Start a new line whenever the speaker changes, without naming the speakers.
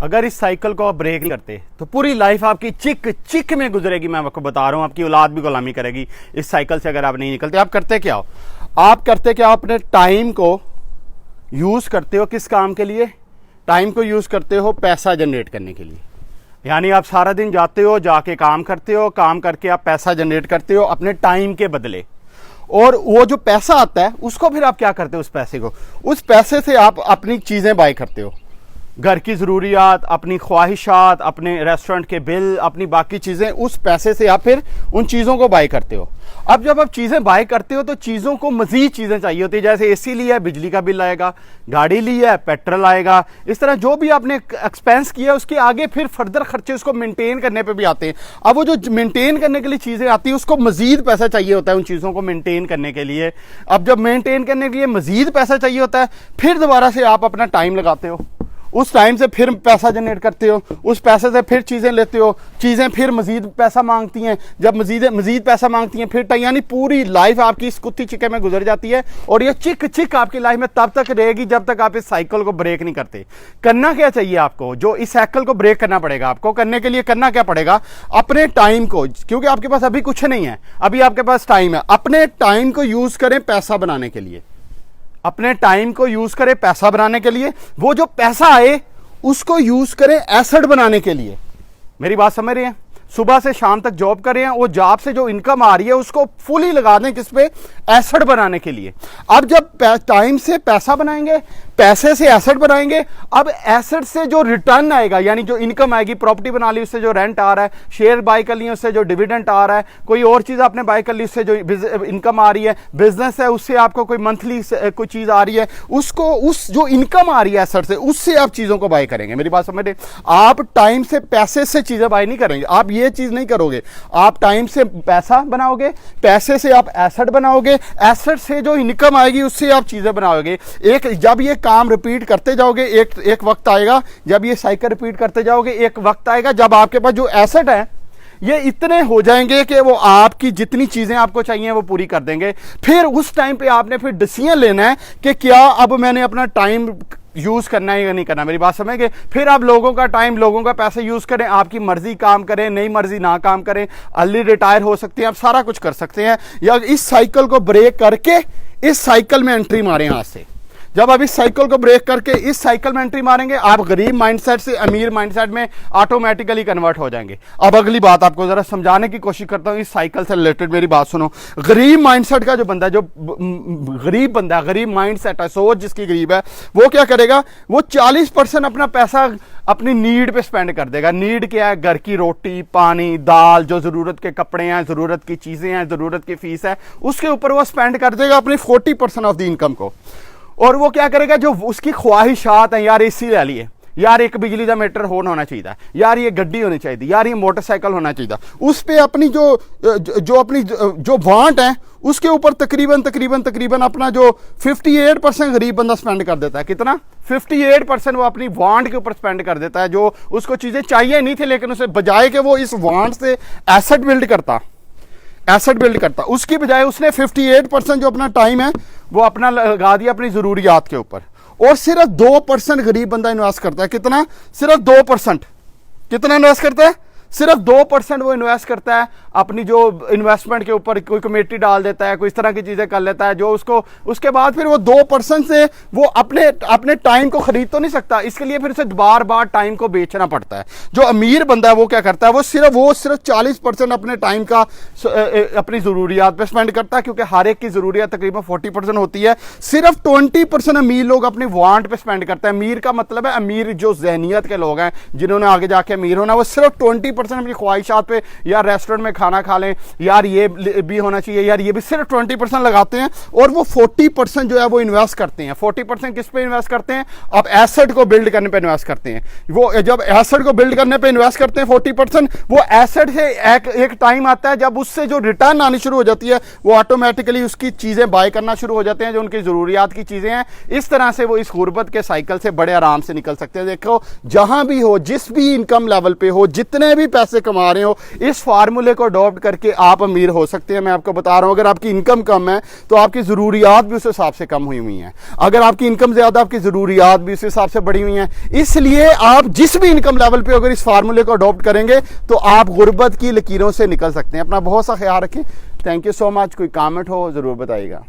अगर इस साइकिल को आप ब्रेक नहीं करते तो पूरी लाइफ आपकी चिक चिक में गुजरेगी। मैं आपको बता रहा हूँ, आपकी औलाद भी गुलामी करेगी इस साइकिल से अगर आप नहीं निकलते। आप करते क्या हो? आप करते क्या? अपने टाइम को यूज़ करते हो किस काम के लिए? टाइम को यूज़ करते हो पैसा जनरेट करने के लिए। यानी आप सारा दिन जाते हो, जाके काम करते हो, काम करके आप पैसा जनरेट करते हो अपने टाइम के बदले, और वो जो पैसा आता है उसको फिर आप क्या करते हो? उस पैसे से आप अपनी चीज़ें बाय करते हो, घर की ज़रूरियात, अपनी ख्वाहिशात, अपने रेस्टोरेंट के बिल, अपनी बाकी चीज़ें, उस पैसे से आप फिर उन चीज़ों को बाय करते हो। अब जब आप चीज़ें बाय करते हो तो चीज़ों को मज़ीद चीज़ें चाहिए होती है। जैसे एसी लिया है, बिजली का बिल आएगा, गाड़ी ली है, पेट्रोल आएगा, इस तरह जो भी आपने एक्सपेंस किया उसके आगे फिर फर्दर खर्चे उसको मेंटेन करने पे भी आते हैं। अब वो जो मेंटेन करने के लिए चीज़ें आती हैं उसको मज़ीद पैसा चाहिए होता है उन चीज़ों को मेंटेन करने के लिए। अब जब मेंटेन करने के लिए मज़ीद पैसा चाहिए होता है, फिर दोबारा से आप अपना टाइम लगाते हो, उस टाइम से फिर पैसा जनरेट करते हो, उस पैसे से फिर चीज़ें लेते हो, चीज़ें फिर मज़ीद पैसा मांगती हैं, जब मज़ीद पैसा मांगती हैं फिर यानी पूरी लाइफ आपकी इस कुत्ती चिक्के में गुजर जाती है। और ये चिक चिक आपकी लाइफ में तब तक रहेगी जब तक आप इस साइकिल को ब्रेक नहीं करते। करना क्या चाहिए आपको? जो इस साइकिल को ब्रेक करना पड़ेगा आपको, करने के लिए करना क्या पड़ेगा? अपने टाइम को, क्योंकि आपके पास अभी कुछ नहीं है, अभी आपके पास टाइम है, अपने टाइम को यूज़ करें पैसा बनाने के लिए। अपने टाइम को यूज करें पैसा बनाने के लिए। वो जो पैसा आए उसको यूज करें एसेट बनाने के लिए। मेरी बात समझ रहे हैं? सुबह से शाम तक जॉब कर रहे हैं, वो जॉब से जो इनकम आ रही है उसको फुली लगा दें किस पे? एसेट बनाने के लिए। अब जब टाइम से पैसा बनाएंगे, पैसे से एसेट बनाएंगे, अब एसेट से जो रिटर्न आएगा यानी जो इनकम आएगी, प्रॉपर्टी बना ली उससे जो रेंट आ रहा है, शेयर बाय कर लिए उससे जो डिविडेंड आ रहा है, कोई और चीज आपने बाय कर ली उससे जो इनकम आ रही है, बिजनेस है उससे आपको कोई मंथली कोई चीज आ रही है, उसको उस जो इनकम आ रही है एसेट से, उससे आप चीजों को बाय करेंगे। मेरी बात समझ रहे? आप टाइम से पैसे से चीजें बाय नहीं करेंगे, आप ये चीज नहीं करोगे। आप टाइम से पैसा बनाओगे, पैसे से आप एसेट बनाओगे, एसेट से जो इनकम आएगी उससे आप चीजें बनाओगे। जब ये काम रिपीट करते जाओगे, एक वक्त आएगा जब ये साइकिल रिपीट करते जाओगे, एक वक्त आएगा जब आपके पास जो एसेट है ये इतने हो जाएंगे कि वो आपकी जितनी चीजें आपको चाहिए वो पूरी कर देंगे। फिर उस टाइम पे आपने फिर डिसीजन लेना है कि क्या अब मैंने अपना टाइम यूज करना है या नहीं करना। मेरी बात समझेंगे? फिर आप लोगों का टाइम, लोगों का पैसा यूज करें, आपकी मर्जी काम करें, नई मर्जी ना काम करें, अर्ली रिटायर हो सकते हैं, आप सारा कुछ कर सकते हैं। या इस साइकिल को ब्रेक करके इस साइकिल में एंट्री मारें आज से। जब आप इस साइकिल को ब्रेक करके इस साइकिल में एंट्री मारेंगे, आप गरीब माइंडसेट से अमीर माइंडसेट में ऑटोमेटिकली कन्वर्ट हो जाएंगे। अब अगली बात आपको जरा समझाने की कोशिश करता हूं इस साइकिल से रिलेटेड। मेरी बात सुनो। गरीब माइंडसेट का जो बंदा, जो गरीब बंदा, गरीब माइंडसेट है, सोच जिसकी गरीब है, वो क्या करेगा? वो 40% अपना पैसा अपनी नीड पे स्पेंड कर देगा। नीड क्या है? घर की रोटी, पानी, दाल, जो जरूरत के कपड़े हैं, जरूरत की चीजें हैं, जरूरत की फीस है, उसके ऊपर वो स्पेंड कर देगा अपनी 40% ऑफ द इनकम को। और वो क्या करेगा? जो उसकी ख्वाहिशात हैं, यार एसी ले लिए, यार एक बिजली का मीटर होना चाहिए, यार ये गड्डी होनी चाहिए, यार ये मोटरसाइकिल होना चाहिए, उस पे अपनी जो वांट है उसके ऊपर तकरीबन अपना जो 58% गरीब बंदा स्पेंड कर देता है। कितना? 58% वो अपनी वांट के ऊपर स्पेंड कर देता है। जो उसको चीजें चाहिए नहीं थी, लेकिन उसे बजाय के वो इस वांट से एसेट बिल्ड करता, उसकी बजाय उसने 58% जो अपना टाइम है वो अपना लगा दिया अपनी जरूरियात के ऊपर। और सिर्फ 2% गरीब बंदा इन्वेस्ट करता है। कितना? सिर्फ 2%। कितना इन्वेस्ट करता है? सिर्फ 2% वो इन्वेस्ट करता है अपनी जो इन्वेस्टमेंट के ऊपर। कोई कमेटी डाल देता है, कोई इस तरह की चीजें कर लेता है, जो उसको उसके बाद फिर वो 2% से वो अपने टाइम को खरीद तो नहीं सकता, इसके लिए फिर उसे बार बार टाइम को बेचना पड़ता है। जो अमीर बंदा है वो क्या करता है? वो सिर्फ 40% अपने टाइम का अपनी जरूरियात पे स्पेंड करता है, क्योंकि हर एक की जरूरियात तकरीबन 40% होती है। सिर्फ 20% अमीर लोग अपनी वांट पे स्पेंड करते हैं। अमीर का मतलब है अमीर जो जहनियत के लोग हैं, जिन्होंने आगे जाके अमीर होना, वो सिर्फ 20% अपनी ख्वाहिशात पे, यार रेस्टोरेंट में खाना खा लें, यार ये भी होना चाहिए, यार ये भी, सिर्फ 20% लगाते हैं। और वो 40% जो है वो इन्वेस्ट करते हैं। 40% किस पे इन्वेस्ट करते हैं? अब एसेट को बिल्ड करने पे इन्वेस्ट करते हैं। वो जब एसेट को बिल्ड करने पे इन्वेस्ट करते हैं 40%, वो एसेट से एक टाइम आता है जब उससे जो रिटर्न आनी शुरू हो जाती है, वो ऑटोमेटिकली उसकी चीजें बाय करना शुरू हो जाते हैं, जो उनकी जरूरियात की चीजें हैं। इस तरह से वो इस गुर्बत के साइकिल से बड़े आराम से निकल सकते हैं। देखो, जहां भी हो, जिस भी इनकम लेवल पे हो, जितने भी भी पैसे कमा रहे हो, इस फार्मूले को अडॉप्ट करके आप अमीर हो सकते हैं। मैं आपको बता रहा हूं, अगर आपकी इनकम कम है तो आपकी ज़रूरियात भी उस हिसाब से कम हुई हुई हैं, अगर आपकी इनकम ज़्यादा, आपकी ज़रूरियात भी उस हिसाब से बढ़ी हुई हैं। इसलिए आप जिस भी इनकम लेवल पे अगर इस फार्मूले को अडॉप्ट करेंगे तो आप गुर्बत की लकीरों से निकल सकते हैं। अपना बहुत सा ख्याल रखें। Thank you so much. कोई कमेंट हो ज़रूर बताइएगा।